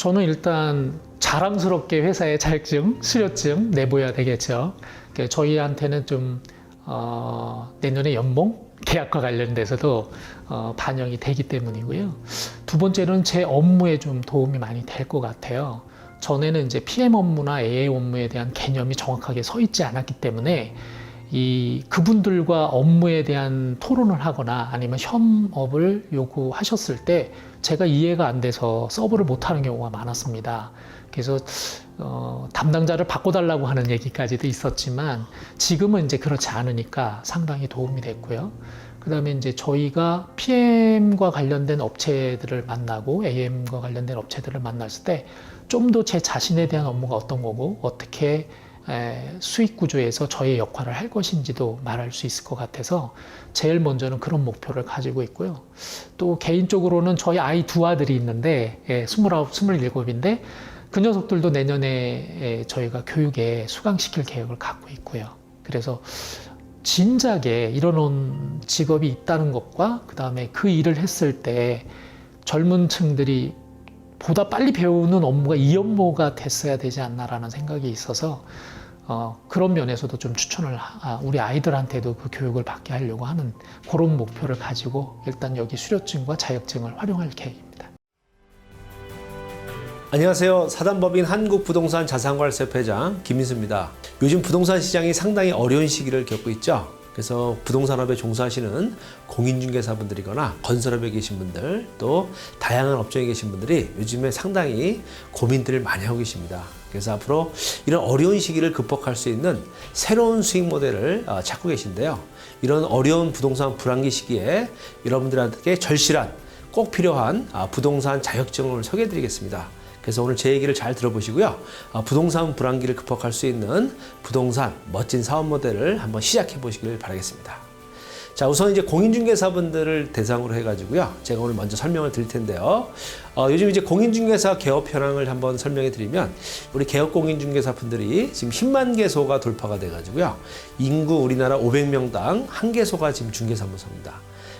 저는 일단 자랑스럽게 회사에 자격증, 수료증 내보여야 되겠죠. 저희한테는 좀 내년에 연봉 계약과 관련돼서도 반영이 되기 때문이고요. 두 번째는 제 업무에 좀 도움이 많이 될 것 같아요. 전에는 이제 PM 업무나 AA 업무에 대한 개념이 정확하게 서 있지 않았기 때문에 그분들과 업무에 대한 토론을 하거나 아니면 협업을 요구하셨을 때 제가 이해가 안 돼서 서브를 못하는 경우가 많았습니다. 그래서 담당자를 바꿔달라고 하는 얘기까지도 있었지만 지금은 이제 그렇지 않으니까 상당히 도움이 됐고요. 그 다음에 이제 저희가 PM과 관련된 업체들을 만나고 AM과 관련된 업체들을 만났을 때 좀 더 제 자신에 대한 업무가 어떤 거고 어떻게 수익 구조에서 저의 역할을 할 것인지도 말할 수 있을 것 같아서 제일 먼저는 그런 목표를 가지고 있고요. 또 개인적으로는 저희 아이 두 아들이 있는데 29, 27인데 그 녀석들도 내년에 저희가 교육에 수강시킬 계획을 갖고 있고요. 그래서 진작에 이런 직업이 있다는 것과 그 다음에 그 일을 했을 때 젊은 층들이 보다 빨리 배우는 업무가 이 업무가 됐어야 되지 않나라는 생각이 있어서 그런 면에서도 좀 추천을 우리 아이들한테도 그 교육을 받게 하려고 하는 그런 목표를 가지고 일단 여기 수료증과 자격증을 활용할 계획입니다. 안녕하세요. 사단법인 한국부동산 자산관리협회장 김민수입니다. 요즘 부동산 시장이 상당히 어려운 시기를 겪고 있죠. 그래서 부동산업에 종사하시는 공인중개사분들이거나 건설업에 계신 분들 또 다양한 업종에 계신 분들이 요즘에 상당히 고민들을 많이 하고 계십니다. 그래서 앞으로 이런 어려운 시기를 극복할 수 있는 새로운 수익 모델을 찾고 계신데요. 이런 어려운 부동산 불황기 시기에 여러분들한테 절실한 꼭 필요한 부동산 자격증을 소개해 드리겠습니다. 그래서 오늘 제 얘기를 잘 들어보시고요. 부동산 불황기를 극복할 수 있는 부동산 멋진 사업 모델을 한번 시작해 보시길 바라겠습니다. 자, 우선 이제 공인중개사분들을 대상으로 해가지고요. 제가 오늘 먼저 설명을 드릴 텐데요. 요즘 이제 공인중개사 개업 현황을 한번 설명해 드리면 우리 개업 공인중개사분들이 지금 10만 개소가 돌파가 돼가지고요. 인구 우리나라 500명당 한 개소가 지금 중개사무소입니다.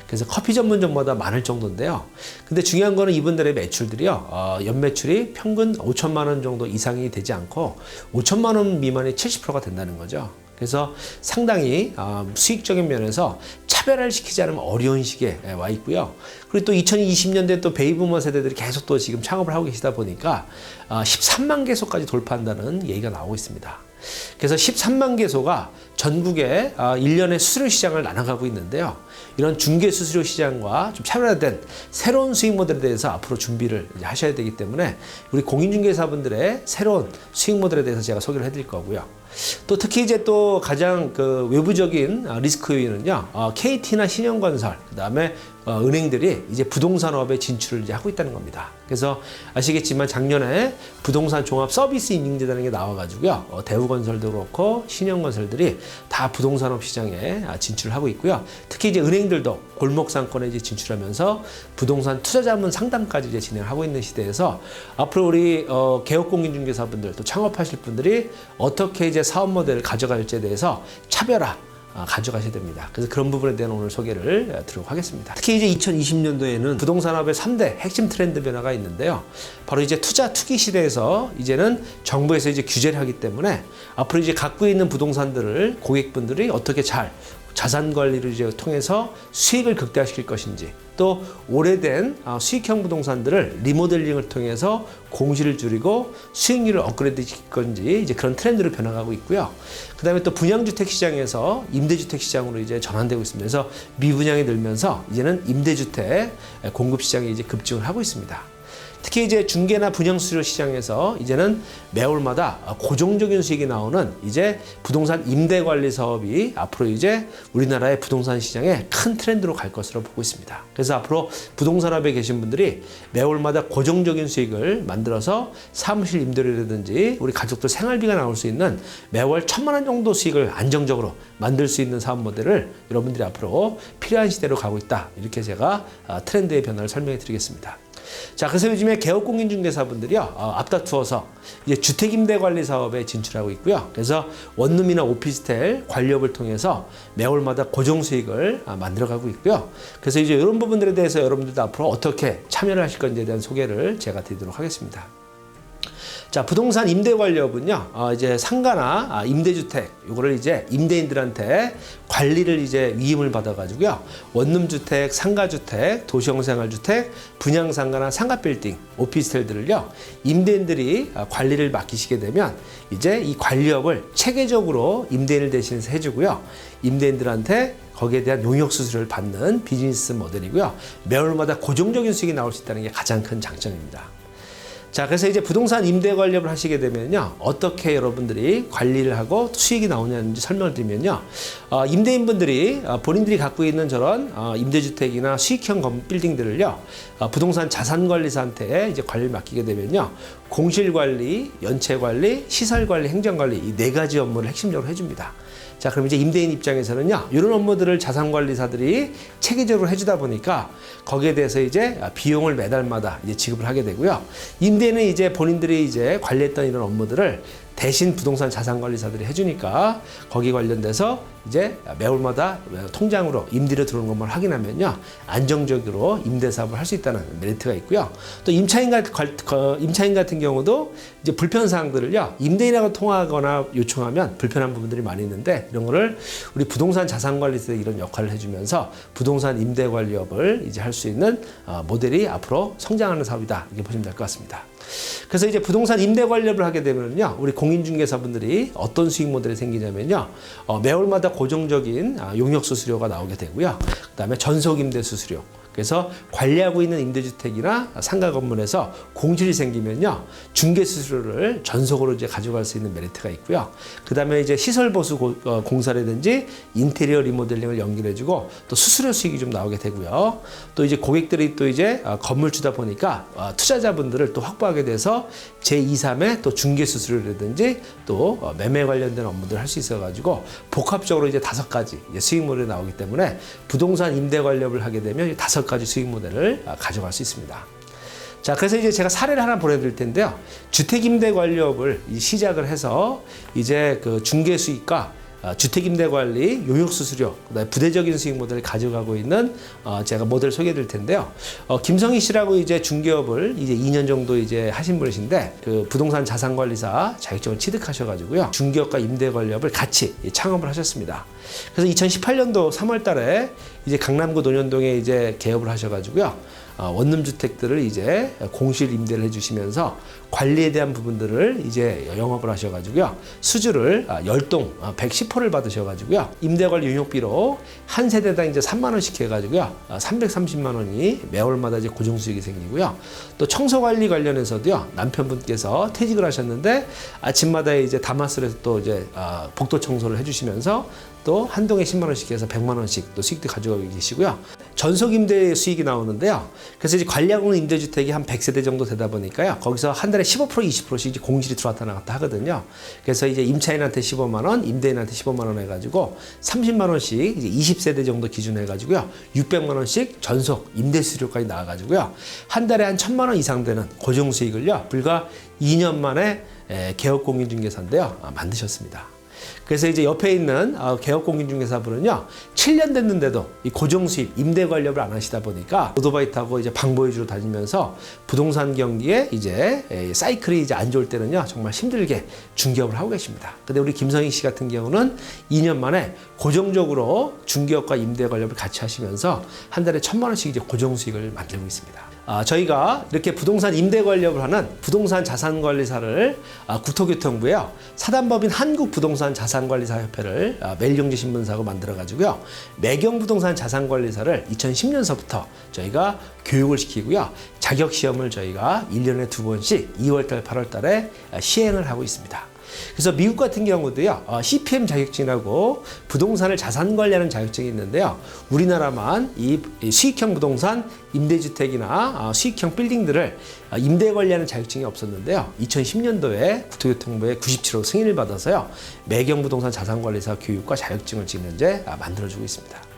그래서 커피 전문점마다 많을 정도인데요. 근데 중요한 거는 이분들의 매출들이요. 연매출이 평균 5천만 원 정도 이상이 되지 않고 5천만 원 미만이 70%가 된다는 거죠. 그래서 상당히 수익적인 면에서 차별화를 시키지 않으면 어려운 시기에 와 있고요. 그리고 또 2020년대 또 베이비부머 세대들이 계속 또 지금 창업을 하고 계시다 보니까 13만 개소까지 돌파한다는 얘기가 나오고 있습니다. 그래서 13만 개소가 전국에 1년의 수수료 시장을 나눠가고 있는데요. 이런 중개 수수료 시장과 좀 차별화된 새로운 수익 모델에 대해서 앞으로 준비를 하셔야 되기 때문에 우리 공인중개사분들의 새로운 수익 모델에 대해서 제가 소개를 해드릴 거고요. 또 특히 이제 또 가장 그 외부적인 리스크 요인은요, KT나 신영건설, 그 다음에 은행들이 이제 부동산업에 진출을 이제 하고 있다는 겁니다. 그래서 아시겠지만 작년에 부동산 종합 서비스 인증제라는 게 나와가지고요, 대우건설도 그렇고 신영건설들이 다 부동산업 시장에 진출을 하고 있고요. 특히 이제 은행들도 골목상권에 이제 진출하면서 부동산 투자자문 상담까지 이제 진행하고 있는 시대에서 앞으로 우리 개업공인중개사분들 또 창업하실 분들이 어떻게 이제 사업 모델을 가져갈지에 대해서 차별화 가져가셔야 됩니다. 그래서 그런 부분에 대한 오늘 소개를 드리도록 하겠습니다. 특히 이제 2020년도에는 부동산업의 3대 핵심 트렌드 변화가 있는데요. 바로 이제 투자 투기 시대에서 이제는 정부에서 이제 규제를 하기 때문에 앞으로 이제 갖고 있는 부동산들을 고객분들이 어떻게 잘 자산 관리를 이제 통해서 수익을 극대화시킬 것인지, 또 오래된 수익형 부동산들을 리모델링을 통해서 공시를 줄이고 수익률을 업그레이드 시킬 건지 이제 그런 트렌드로 변화가고 있고요. 그 다음에 또 분양주택 시장에서 임대주택 시장으로 이제 전환되고 있습니다. 그래서 미분양이 늘면서 이제는 임대주택 공급 시장이 이제 급증을 하고 있습니다. 특히 이제 중개나 분양수수료 시장에서 이제는 매월마다 고정적인 수익이 나오는 이제 부동산 임대 관리 사업이 앞으로 이제 우리나라의 부동산 시장에 큰 트렌드로 갈 것으로 보고 있습니다. 그래서 앞으로 부동산업에 계신 분들이 매월마다 고정적인 수익을 만들어서 사무실 임대료라든지 우리 가족들 생활비가 나올 수 있는 매월 1,000만 원 정도 수익을 안정적으로 만들 수 있는 사업 모델을 여러분들이 앞으로 필요한 시대로 가고 있다. 이렇게 제가 트렌드의 변화를 설명해 드리겠습니다. 자, 그래서 요즘에 개업공인중개사분들이요, 앞다투어서 이제 주택임대관리 사업에 진출하고 있고요. 그래서 원룸이나 오피스텔 관리업을 통해서 매월마다 고정 수익을 만들어가고 있고요. 그래서 이제 이런 부분들에 대해서 여러분들도 앞으로 어떻게 참여를 하실 건지에 대한 소개를 제가 드리도록 하겠습니다. 자, 부동산 임대관리업은요, 이제 상가나 임대주택, 요거를 이제 임대인들한테 관리를 이제 위임을 받아가지고요, 원룸주택, 상가주택, 도시형생활주택, 분양상가나 상가빌딩, 오피스텔들을요, 임대인들이 관리를 맡기시게 되면 이제 이 관리업을 체계적으로 임대인을 대신해서 해주고요, 임대인들한테 거기에 대한 용역 수수료를 받는 비즈니스 모델이고요, 매월마다 고정적인 수익이 나올 수 있다는 게 가장 큰 장점입니다. 자, 그래서 이제 부동산 임대 관리업을 하시게 되면요, 어떻게 여러분들이 관리를 하고 수익이 나오냐는지 설명을 드리면요, 임대인분들이 본인들이 갖고 있는 저런 임대주택이나 수익형 빌딩들을요, 부동산 자산관리사한테 이제 관리를 맡기게 되면요, 공실관리, 연체관리, 시설관리, 행정관리 이 네 가지 업무를 핵심적으로 해줍니다. 자, 그럼 이제 임대인 입장에서는요, 이런 업무들을 자산관리사들이 체계적으로 해주다 보니까 거기에 대해서 이제 비용을 매달마다 이제 지급을 하게 되고요. 임대인은 이제 본인들이 이제 관리했던 이런 업무들을 대신 부동산 자산관리사들이 해주니까 거기 관련돼서 이제 매월마다 통장으로 임대료 들어오는 것만 확인하면요, 안정적으로 임대 사업을 할 수 있다는 메리트가 있고요. 또 임차인 같은 경우도 이제 불편 사항들을요, 임대인하고 통화하거나 요청하면 불편한 부분들이 많이 있는데, 이런 거를 우리 부동산 자산관리사들이 이런 역할을 해주면서 부동산 임대 관리업을 이제 할 수 있는 모델이 앞으로 성장하는 사업이다, 이렇게 보시면 될 것 같습니다. 그래서 이제 부동산 임대 관리업을 하게 되면요, 우리 공인중개사분들이 어떤 수익 모델이 생기냐면요, 매월마다 고정적인 용역 수수료가 나오게 되고요. 그다음에 전속 임대 수수료. 그래서 관리하고 있는 임대주택이나 상가 건물에서 공실이 생기면요, 중개 수수료를 전속으로 이제 가져갈 수 있는 메리트가 있고요. 그다음에 이제 시설 보수 공사라든지 인테리어 리모델링을 연결해주고 또 수수료 수익이 좀 나오게 되고요. 또 이제 고객들이 또 이제 건물주다 보니까 투자자분들을 또 확보하게 돼서 제2, 3의 또 중개 수수료라든지 또 매매 관련된 업무들을 할 수 있어가지고 복합적으로 이제 5가지 수익 모델이 나오기 때문에 부동산 임대 관리업을 하게 되면 5가지 수익 모델을 가져갈 수 있습니다. 자, 그래서 이제 제가 사례를 하나 보내드릴 텐데요. 주택임대관리업을 시작을 해서 이제 그 중개 수익과 주택임대관리, 용역수수료, 그다음에 부대적인 수익 모델을 가져가고 있는 제가 모델을 소개해드릴 텐데요. 김성희 씨라고 이제 중개업을 이제 2년 정도 이제 하신 분이신데, 그 부동산 자산관리사 자격증을 취득하셔가지고요, 중개업과 임대관리업을 같이 창업을 하셨습니다. 그래서 2018년도 3월달에 이제 강남구 논현동에 이제 개업을 하셔가지고요, 원룸 주택들을 이제 공실 임대를 해주시면서 관리에 대한 부분들을 이제 영업을 하셔가지고요, 수주를 10동 110호를 받으셔가지고요, 임대관리 용역비로 한 세대당 이제 3만 원씩 해가지고요, 330만 원이 매월마다 이제 고정 수익이 생기고요. 또 청소 관리 관련해서도요, 남편분께서 퇴직을 하셨는데 아침마다 이제 다마스에서 또 이제 복도 청소를 해주시면서 또 한 동에 10만 원씩 해서 100만 원씩 또 수익도 가져가고 계시고요. 전속 임대 수익이 나오는데요. 그래서 이제 관리하고 있는 임대주택이 한 100세대 정도 되다 보니까요, 거기서 한 달에 15%, 20%씩 이제 공실이 들어왔다 나갔다 하거든요. 그래서 이제 임차인한테 15만 원, 임대인한테 15만 원 해가지고 30만 원씩 이제 20세대 정도 기준 해가지고요, 600만 원씩 전속 임대 수수료까지 나와가지고요, 한 달에 한 1,000만 원 이상 되는 고정 수익을요, 불과 2년 만에 개업 공인중개사인데요, 만드셨습니다. 그래서 이제 옆에 있는 개업공인중개사분은요, 7년 됐는데도 이 고정수입, 임대 관리업을 안 하시다 보니까 오토바이 타고 이제 방보여주로 다니면서 부동산 경기에 이제 사이클이 이제 안 좋을 때는요, 정말 힘들게 중개업을 하고 계십니다. 근데 우리 김성희 씨 같은 경우는 2년 만에 고정적으로 중개업과 임대 관리업을 같이 하시면서 한 달에 1,000만 원씩 이제 고정수익을 만들고 있습니다. 저희가 이렇게 부동산 임대 관리업을 하는 부동산 자산관리사를 국토교통부에요, 사단법인 한국부동산 자산관리사협회를 매일경제신문사하고 만들어가지고요, 매경부동산 자산관리사를 2010년서부터 저희가 교육을 시키고요, 자격시험을 저희가 1년에 2번씩 2월달, 8월달에 시행을 하고 있습니다. 그래서 미국 같은 경우도요, CPM 자격증이라고 부동산을 자산 관리하는 자격증이 있는데요, 우리나라만 이 수익형 부동산 임대주택이나 수익형 빌딩들을 임대 관리하는 자격증이 없었는데요, 2010년도에 국토교통부에 97호 승인을 받아서요, 매경부동산 자산관리사 교육과 자격증을 지금 현재 만들어주고 있습니다.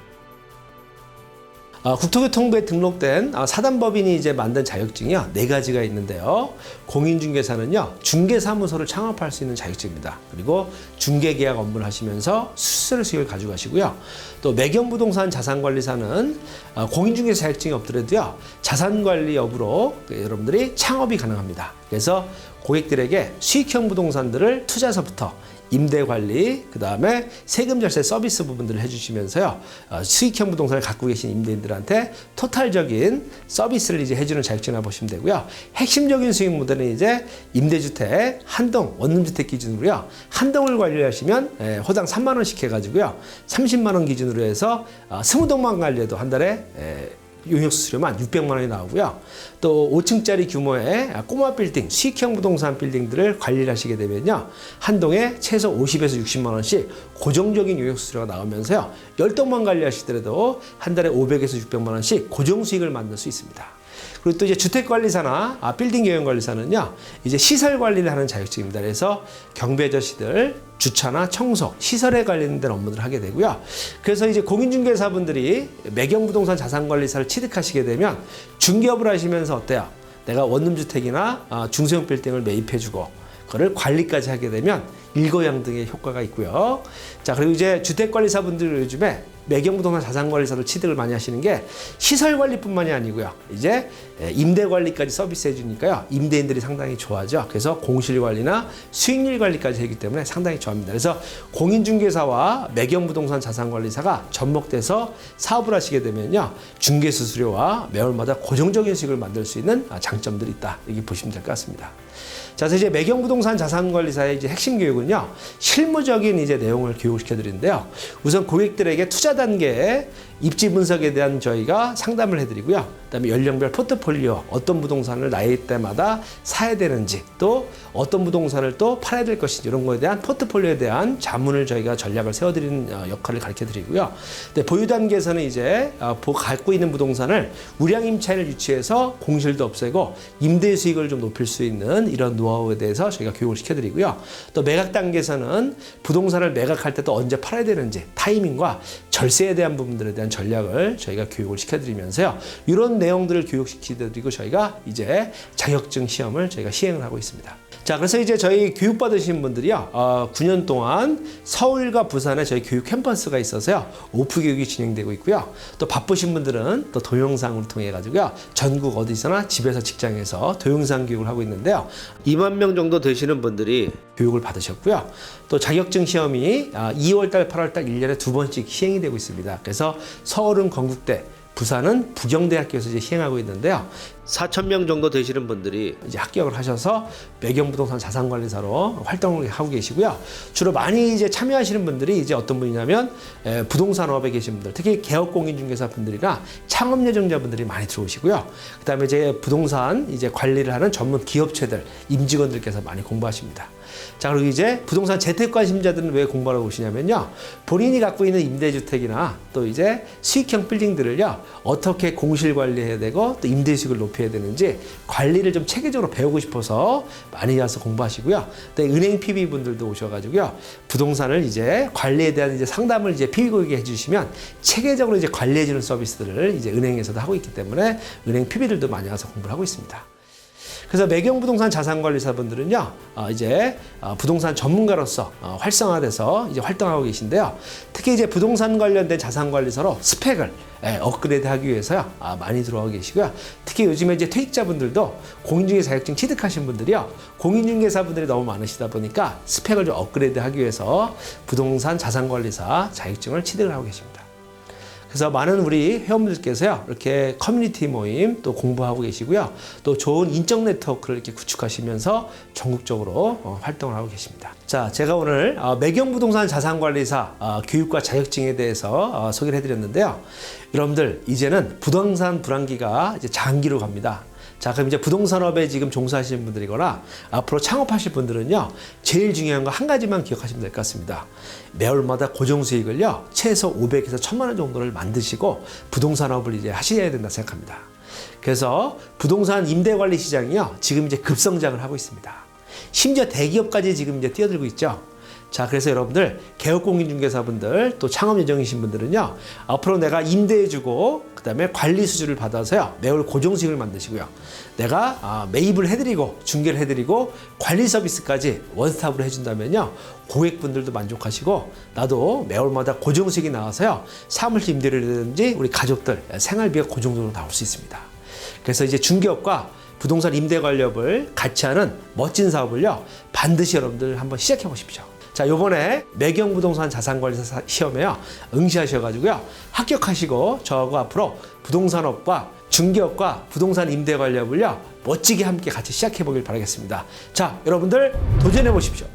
국토교통부에 등록된 사단법인이 이제 만든 자격증이요, 4가지가 있는데요. 공인중개사는요, 중개사무소를 창업할 수 있는 자격증입니다. 그리고 중개계약 업무를 하시면서 수수료 수익을 가져가시고요. 또 매경부동산 자산관리사는 공인중개사 자격증이 없더라도요, 자산관리업으로 여러분들이 창업이 가능합니다. 그래서 고객들에게 수익형 부동산들을 투자서부터 임대 관리, 그 다음에 세금 절세 서비스 부분들을 해주시면서요, 수익형 부동산을 갖고 계신 임대인들한테 토탈적인 서비스를 이제 해주는 자격증이라고 보시면 되고요. 핵심적인 수익 모델은 이제 임대주택 한동, 원룸주택 기준으로요, 한 동을 관리하시면 호당 3만 원씩 해가지고요, 30만 원 기준으로 해서 20동만 관리해도 한 달에 용역수수료만 600만 원이 나오고요. 또 5층짜리 규모의 꼬마 빌딩, 수익형 부동산 빌딩들을 관리를 하시게 되면요, 한 동에 최소 50에서 60만 원씩 고정적인 용역수수료가 나오면서요, 10동만 관리하시더라도 한 달에 500에서 600만 원씩 고정 수익을 만들 수 있습니다. 그리고 또 이제 주택관리사나 빌딩 경영관리사는요, 이제 시설 관리를 하는 자격증입니다. 그래서 경비 아저씨들 주차나 청소, 시설에 관련된 업무들을 하게 되고요. 그래서 이제 공인중개사분들이 매경부동산 자산관리사를 취득하시게 되면 중개업을 하시면서 어때요? 내가 원룸주택이나 중소형 빌딩을 매입해주고 그거를 관리까지 하게 되면 일거양득의 효과가 있고요. 자, 그리고 이제 주택관리사분들 요즘에 매경부동산 자산관리사로 취득을 많이 하시는 게 시설관리뿐만이 아니고요. 이제 임대관리까지 서비스해 주니까요, 임대인들이 상당히 좋아하죠. 그래서 공실관리나 수익률 관리까지 하기 때문에 상당히 좋아합니다. 그래서 공인중개사와 매경부동산 자산관리사가 접목돼서 사업을 하시게 되면요, 중개수수료와 매월마다 고정적인 수익을 만들 수 있는 장점들이 있다, 이렇게 보시면 될 것 같습니다. 자, 그래서 이제 매경부동산 자산관리사의 이제 핵심 교육은요, 실무적인 이제 내용을 교육시켜 드리는데요. 우선 고객들에게 투자 단계에 입지 분석에 대한 저희가 상담을 해드리고요. 그다음에 연령별 포트폴리오, 어떤 부동산을 나이 때마다 사야 되는지, 또 어떤 부동산을 또 팔아야 될 것인지, 이런 거에 대한 포트폴리오에 대한 자문을 저희가 전략을 세워드리는 역할을 가르쳐 드리고요. 보유 단계에서는 이제 갖고 있는 부동산을 우량 임차인을 유치해서 공실도 없애고 임대 수익을 좀 높일 수 있는 이런 노하우에 대해서 저희가 교육을 시켜드리고요. 또 매각 단계에서는 부동산을 매각할 때 또 언제 팔아야 되는지, 타이밍과 절세에 대한 부분들에 대한 전략을 저희가 교육을 시켜드리면서요, 이런 내용들을 교육시켜드리고 저희가 이제 자격증 시험을 저희가 시행을 하고 있습니다. 자, 그래서 이제 저희 교육받으신 분들이요, 9년 동안 서울과 부산에 저희 교육 캠퍼스가 있어서요, 오프 교육이 진행되고 있고요. 또 바쁘신 분들은 또 동영상을 통해 가지고요, 전국 어디서나 집에서 직장에서 동영상 교육을 하고 있는데요, 2만 명 정도 되시는 분들이 교육을 받으셨고요. 또 자격증 시험이 2월달, 8월달 1년에 2번씩 시행이 되고 있습니다. 그래서 서울은 건국대, 부산은 부경대학교에서 이제 시행하고 있는데요. 4,000명 정도 되시는 분들이 이제 합격을 하셔서 매경부동산 자산관리사로 활동을 하고 계시고요. 주로 많이 이제 참여하시는 분들이 이제 어떤 분이냐면 부동산업에 계신 분들, 특히 개업공인중개사 분들이나 창업 예정자분들이 많이 들어오시고요. 그다음에 이제 부동산 이제 관리를 하는 전문 기업체들, 임직원들께서 많이 공부하십니다. 자, 그리고 이제 부동산 재택 관심자들은 왜 공부하러 오시냐면요, 본인이 갖고 있는 임대주택이나 또 이제 수익형 빌딩들을요, 어떻게 공실 관리해야 되고 또 임대 수익을 높여야 되는지 관리를 좀 체계적으로 배우고 싶어서 많이 와서 공부하시고요. 또 은행 PB 분들도 오셔가지고요, 부동산을 이제 관리에 대한 이제 상담을 이제 PB 고객에게 해주시면 체계적으로 이제 관리해주는 서비스들을 이제 은행에서도 하고 있기 때문에 은행 PB들도 많이 와서 공부를 하고 있습니다. 그래서 매경부동산 자산관리사분들은요, 이제 부동산 전문가로서 활성화돼서 이제 활동하고 계신데요. 특히 이제 부동산 관련된 자산관리사로 스펙을 업그레이드하기 위해서요, 많이 들어오고 계시고요. 특히 요즘에 이제 퇴직자분들도 공인중개사 자격증 취득하신 분들이요, 공인중개사분들이 너무 많으시다 보니까 스펙을 좀 업그레이드하기 위해서 부동산 자산관리사 자격증을 취득을 하고 계십니다. 그래서 많은 우리 회원분들께서요, 이렇게 커뮤니티 모임 또 공부하고 계시고요. 또 좋은 인적 네트워크를 이렇게 구축하시면서 전국적으로 활동을 하고 계십니다. 자, 제가 오늘 매경부동산 자산관리사 교육과 자격증에 대해서 소개를 해드렸는데요. 여러분들, 이제는 부동산 불황기가 이제 장기로 갑니다. 자, 그럼 이제 부동산업에 지금 종사하시는 분들이거나 앞으로 창업하실 분들은요, 제일 중요한 거 한 가지만 기억하시면 될 것 같습니다. 매월마다 고정 수익을요, 최소 500에서 1000만 원 정도를 만드시고 부동산업을 이제 하셔야 된다 생각합니다. 그래서 부동산 임대관리 시장이요, 지금 이제 급성장을 하고 있습니다. 심지어 대기업까지 지금 이제 뛰어들고 있죠. 자, 그래서 여러분들, 개업공인중개사분들 또 창업 예정이신 분들은요, 앞으로 내가 임대해주고 그다음에 관리 수주를 받아서요, 매월 고정 수익을 만드시고요, 내가 매입을 해드리고 중개를 해드리고 관리 서비스까지 원스톱으로 해준다면요, 고객분들도 만족하시고 나도 매월마다 고정 수익이 나와서요, 사무실 임대료라든지 우리 가족들 생활비가 고정적으로 나올 수 있습니다. 그래서 이제 중개업과 부동산 임대 관리업을 같이 하는 멋진 사업을요, 반드시 여러분들 한번 시작해 보십시오. 자, 요번에 매경부동산 자산관리사 시험에요, 응시하셔가지고요, 합격하시고 저하고 앞으로 부동산업과 중개업과 부동산 임대 관리업을요, 멋지게 함께 같이 시작해 보길 바라겠습니다. 자, 여러분들 도전해 보십시오.